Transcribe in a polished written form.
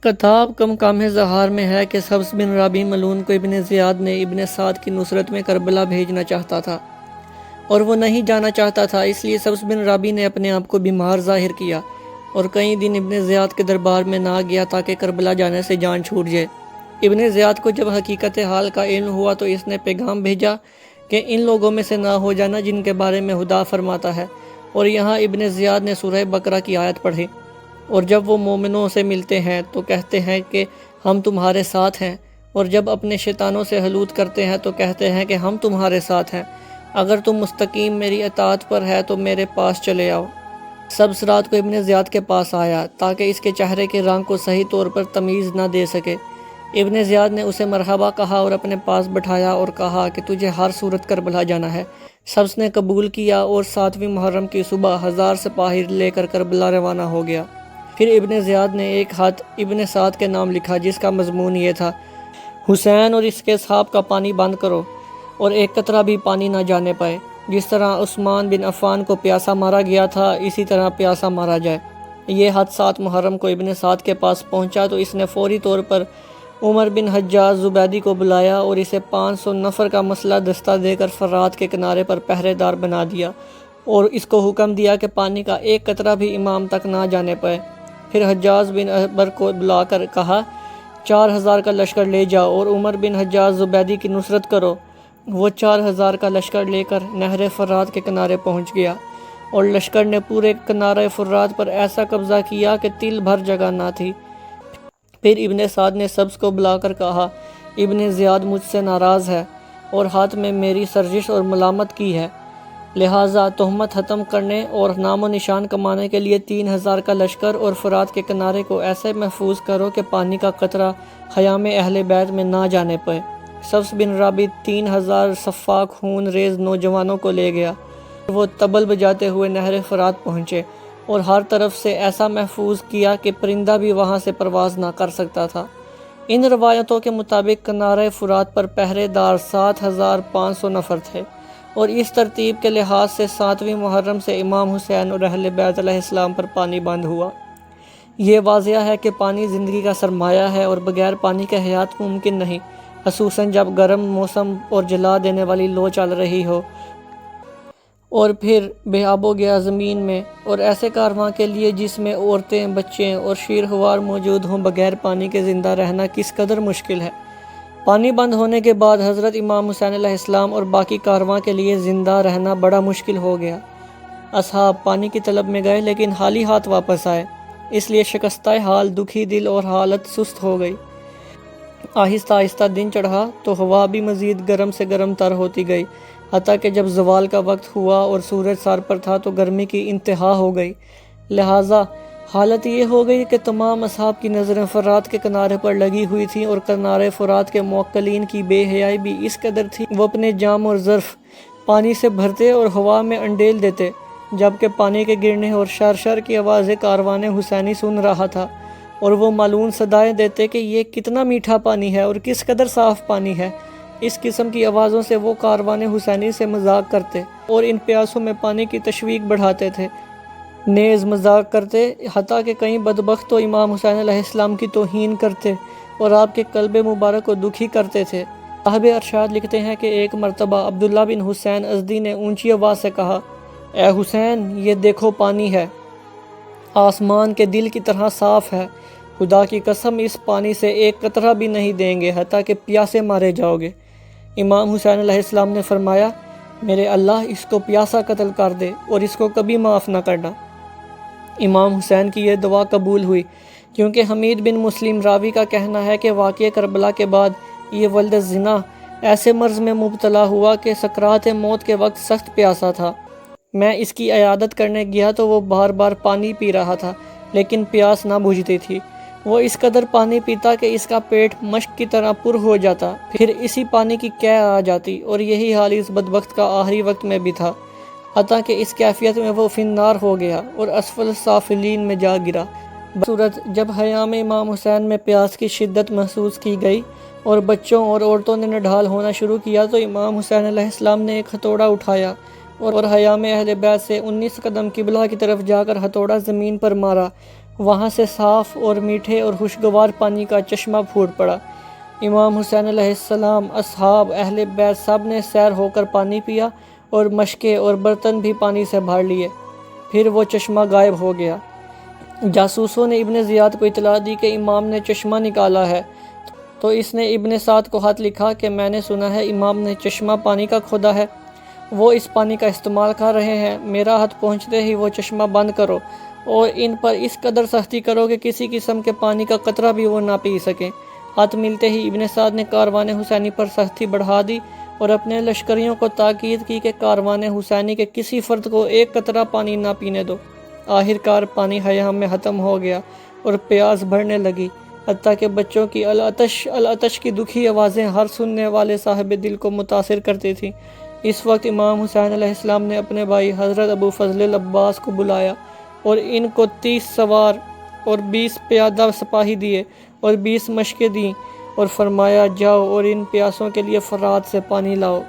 کتاب کم کام زہار میں ہے کہ سبز بن رابی ملعون کو ابن زیاد نے ابن سعد کی نصرت میں کربلا بھیجنا چاہتا تھا اور وہ نہیں جانا چاہتا تھا، اس لیے سبز بن رابی نے اپنے آپ کو بیمار ظاہر کیا اور کئی دن ابن زیاد کے دربار میں نہ گیا تاکہ کربلا جانے سے جان چھوٹ جائے۔ ابن زیاد کو جب حقیقت حال کا علم ہوا تو اس نے پیغام بھیجا کہ ان لوگوں میں سے نہ ہو جانا جن کے بارے میں خدا فرماتا ہے، اور یہاں ابن زیاد نے سورہ بقرہ کی آیت پڑھی، اور جب وہ مومنوں سے ملتے ہیں تو کہتے ہیں کہ ہم تمہارے ساتھ ہیں، اور جب اپنے شیطانوں سے حلوت کرتے ہیں تو کہتے ہیں کہ ہم تمہارے ساتھ ہیں، اگر تم مستقیم میری اطاعت پر ہے تو میرے پاس چلے آؤ۔ سبز رات کو ابن زیاد کے پاس آیا تاکہ اس کے چہرے کے رنگ کو صحیح طور پر تمیز نہ دے سکے۔ ابن زیاد نے اسے مرحبا کہا اور اپنے پاس بٹھایا اور کہا کہ تجھے ہر صورت کربلا جانا ہے۔ سبز نے قبول کیا اور 7ویں محرم کی صبح 1000 سپاہی لے کر کربلا روانہ ہو گیا۔ پھر ابن زیاد نے ایک خط ابن سعد کے نام لکھا جس کا مضمون یہ تھا: حسین اور اس کے اصحاب کا پانی بند کرو اور ایک قطرہ بھی پانی نہ جانے پائے۔ جس طرح عثمان بن عفان کو پیاسا مارا گیا تھا اسی طرح پیاسا مارا جائے۔ یہ خط 7 محرم کو ابن سعد کے پاس پہنچا تو اس نے فوری طور پر عمر بن حجاج زبیدی کو بلایا اور اسے 500 نفر کا مسلح دستہ دے کر فرات کے کنارے پر پہرے دار بنا دیا اور اس کو حکم دیا کہ پانی کا ایک قطرہ بھی امام تک نہ جانے پائے۔ پھر حجاج بن اکبر کو بلا کر کہا 4000 کا لشکر لے جاؤ اور عمر بن حجاج زبیدی کی نصرت کرو۔ وہ 4000 کا لشکر لے کر نہر فرات کے کنارے پہنچ گیا اور لشکر نے پورے کنارے فرات پر ایسا قبضہ کیا کہ تل بھر جگہ نہ تھی۔ پھر ابن سعد نے سبز کو بلا کر کہا ابن زیاد مجھ سے ناراض ہے اور ہاتھ میں میری سرزش اور ملامت کی ہے، لہٰذا تہمت ختم کرنے اور نام و نشان کمانے کے لیے 3000 کا لشکر اور فرات کے کنارے کو ایسے محفوظ کرو کہ پانی کا قطرہ خیام اہل بیت میں نہ جانے پائے۔ سبز بن رابی 3000 صفاک خون ریز نوجوانوں کو لے گیا۔ وہ طبل بجاتے ہوئے نہر فرات پہنچے اور ہر طرف سے ایسا محفوظ کیا کہ پرندہ بھی وہاں سے پرواز نہ کر سکتا تھا۔ ان روایتوں کے مطابق کنارہ فرات پر پہرے دار 7500 نفر تھے اور اس ترتیب کے لحاظ سے 7ویں محرم سے امام حسین اور اہل بیت علیہ السلام پر پانی بند ہوا۔ یہ واضح ہے کہ پانی زندگی کا سرمایہ ہے اور بغیر پانی کے حیات ممکن نہیں، خصوصاً جب گرم موسم اور جلا دینے والی لو چل رہی ہو، اور پھر بے آب و گیا زمین میں، اور ایسے کارواں کے لیے جس میں عورتیں، بچے اور شیرخوار موجود ہوں، بغیر پانی کے زندہ رہنا کس قدر مشکل ہے۔ پانی بند ہونے کے بعد حضرت امام حسین علیہ السلام اور باقی کارواں کے لیے زندہ رہنا بڑا مشکل ہو گیا۔ اصحاب پانی کی طلب میں گئے لیکن خالی ہاتھ واپس آئے، اس لیے شکستہ حال، دکھی دل اور حالت سست ہو گئی۔ آہستہ آہستہ دن چڑھا تو ہوا بھی مزید گرم سے گرم تر ہوتی گئی، حتیٰ کہ جب زوال کا وقت ہوا اور سورج سر پر تھا تو گرمی کی انتہا ہو گئی۔ لہٰذا حالت یہ ہو گئی کہ تمام اصحاب کی نظریں فرات کے کنارے پر لگی ہوئی تھیں اور کنارے فرات کے موکلین کی بے حیائی بھی اس قدر تھی وہ اپنے جام اور ظرف پانی سے بھرتے اور ہوا میں انڈیل دیتے، جبکہ پانی کے گرنے اور شرشر کی آوازیں کاروان حسینی سن رہا تھا اور وہ ملعون صدائیں دیتے کہ یہ کتنا میٹھا پانی ہے اور کس قدر صاف پانی ہے۔ اس قسم کی آوازوں سے وہ کاروان حسینی سے مذاق کرتے اور ان پیاسوں میں پانی کی تشویق بڑھاتے تھے، نیز مذاق کرتے، حتیٰ کہ کئی بدبخت تو امام حسین علیہ السلام کی توہین کرتے اور آپ کے قلب مبارک کو دکھی کرتے تھے۔ صاحب ارشاد لکھتے ہیں کہ ایک مرتبہ عبداللہ بن حسین ازدی نے اونچی آواز سے کہا، اے حسین، یہ دیکھو پانی ہے، آسمان کے دل کی طرح صاف ہے، خدا کی قسم اس پانی سے ایک قطرہ بھی نہیں دیں گے حتیٰ کہ پیاسے مارے جاؤ گے۔ امام حسین علیہ السلام نے فرمایا، میرے اللہ اس کو پیاسا قتل کر دے اور اس کو کبھی معاف نہ کرنا۔ امام حسین کی یہ دعا قبول ہوئی، کیونکہ حمید بن مسلم راوی کا کہنا ہے کہ واقعہ کربلا کے بعد یہ ولد زنا ایسے مرض میں مبتلا ہوا کہ سکرات موت کے وقت سخت پیاسا تھا۔ میں اس کی عیادت کرنے گیا تو وہ بار بار پانی پی رہا تھا لیکن پیاس نہ بجھتی تھی۔ وہ اس قدر پانی پیتا کہ اس کا پیٹ مشک کی طرح پر ہو جاتا، پھر اسی پانی کی قے آ جاتی، اور یہی حال اس بدبخت کا آخری وقت میں بھی تھا، حتیٰ کہ اس کیفیت میں وہ فنار ہو گیا اور اسفل سافلین میں جا گرا۔ بصورت جب خیام امام حسین میں پیاس کی شدت محسوس کی گئی اور بچوں اور عورتوں نے نڈھال ہونا شروع کیا تو امام حسین علیہ السلام نے ایک ہتھوڑا اٹھایا اور خیام اہل بیت سے 19 قدم قبلہ کی طرف جا کر ہتھوڑا زمین پر مارا وہاں سے صاف اور میٹھے اور خوشگوار پانی کا چشمہ پھوٹ پڑا۔ امام حسین علیہ السلام، اصحاب، اہل بیت سب نے سیر ہو کر پانی پیا اور مشکے اور برتن بھی پانی سے بھر لیے۔ پھر وہ چشمہ غائب ہو گیا۔ جاسوسوں نے ابن زیاد کو اطلاع دی کہ امام نے چشمہ نکالا ہے، تو اس نے ابن سعد کو خط لکھا کہ میں نے سنا ہے امام نے چشمہ پانی کا کھودا ہے، وہ اس پانی کا استعمال کر رہے ہیں، میرا خط پہنچتے ہی وہ چشمہ بند کرو اور ان پر اس قدر سختی کرو کہ کسی قسم کے پانی کا قطرہ بھی وہ نہ پی سکیں۔ خط ملتے ہی ابن سعد نے کاروان حسینی پر سختی بڑھا دی اور اپنے لشکریوں کو تاکید کی کہ کاروان حسینی کے کسی فرد کو ایک قطرہ پانی نہ پینے دو۔ آخر کار پانی خیام میں ختم ہو گیا اور پیاس بڑھنے لگی، حتیٰ کہ بچوں کی العطش العطش کی دکھی آوازیں ہر سننے والے صاحب دل کو متاثر کرتی تھیں۔ اس وقت امام حسین علیہ السلام نے اپنے بھائی حضرت ابو فضل العباس کو بلایا اور ان کو 30 سوار اور 20 پیادہ سپاہی دیے اور 20 مشقیں دیں اور فرمایا، جاؤ اور ان پیاسوں کے لیے فرات سے پانی لاؤ۔